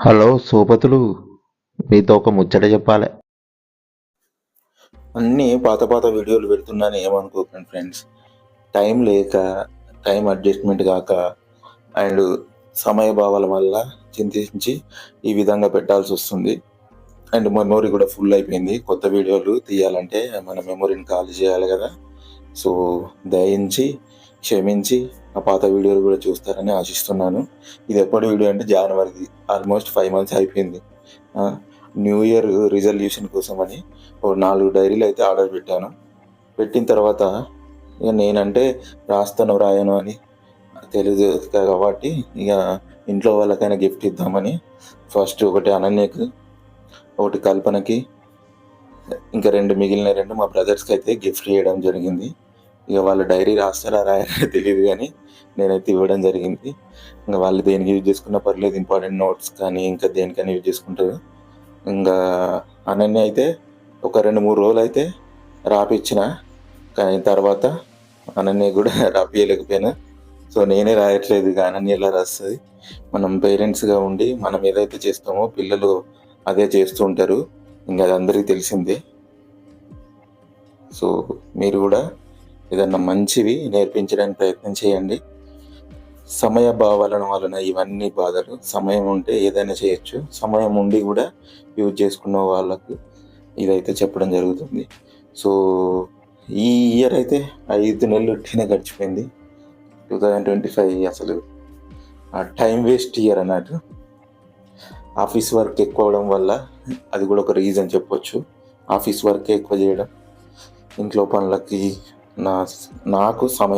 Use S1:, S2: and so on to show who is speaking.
S1: Hello సోపతులు, మీతో ఒక ముచ్చట చెప్పాలి.
S2: అన్నీ పాత పాత వీడియోలు పెడుతున్నాను ఏమనుకోకండి ఫ్రెండ్స్. టైం లేక, టైం అడ్జస్ట్మెంట్ కాక అండ్ సమయభావాల వల్ల చింతించి ఈ విధంగా పెట్టాల్సి వస్తుంది. అండ్ మెమొరీ కూడా ఫుల్ అయిపోయింది. కొత్త వీడియోలు తీయాలంటే మన మెమొరీని ఖాళీ చేయాలి కదా. సో దయించి క్షమించి ఆ పాత వీడియోలు కూడా చూస్తారని ఆశిస్తున్నాను. ఇది ఎప్పటి వీడియో అంటే జనవరిది, ఆల్మోస్ట్ 5 months అయిపోయింది. న్యూ ఇయర్ రిజల్యూషన్ కోసమని ఓ 4 డైరీలు అయితే ఆర్డర్ పెట్టాను. పెట్టిన తర్వాత ఇక నేనంటే రాస్తాను రాయను అని తెలియదు కాబట్టి ఇక ఇంట్లో వాళ్ళకైనా గిఫ్ట్ ఇద్దామని ఫస్ట్ ఒకటి అనన్యకు, ఒకటి కల్పనకి, ఇంకా మిగిలిన 2 మా బ్రదర్స్కి అయితే గిఫ్ట్ చేయడం జరిగింది. ఇక వాళ్ళు డైరీ రాస్తారా రాయారా తెలియదు కానీ నేనైతే ఇవ్వడం జరిగింది. ఇంకా వాళ్ళు దేనికి యూజ్ చేసుకున్నా పర్లేదు, ఇంపార్టెంట్ నోట్స్ కానీ ఇంకా దేనికైనా యూజ్ చేసుకుంటారు. ఇంకా అనన్య అయితే ఒక 2-3 రోజులు అయితే రాపిచ్చిన, కానీ తర్వాత అనన్య కూడా రాపియలేకపోయినా. సో నేనే రాయట్లేదు, ఇక అనన్య ఎలా రాస్తుంది. మనం పేరెంట్స్గా ఉండి మనం ఏదైతే చేస్తామో పిల్లలు అదే చేస్తూ ఉంటారు, ఇంకా అది అందరికీ తెలిసిందే. సో మీరు కూడా ఏదన్నా మంచివి నేర్పించడానికి ప్రయత్నం చేయండి. సమయ భావాలను వలన ఇవన్నీ బాధలు. సమయం ఉంటే ఏదైనా చేయొచ్చు, సమయం ఉండి కూడా యూజ్ చేసుకున్న వాళ్ళకు ఇదైతే చెప్పడం జరుగుతుంది. సో ఈ ఇయర్ అయితే 5 నెలలు ఉట్టినే గడిచిపోయింది. 2025 అసలు ఆ టైం వేస్ట్ ఇయర్ అన్నట్టు. ఆఫీస్ వర్క్ ఎక్కువ అవడం వల్ల అది కూడా ఒక రీజన్ చెప్పొచ్చు. ఆఫీస్ వర్క్ ఎక్కువ చేయడం, ఇంట్లో పనులకి నాకు సమయం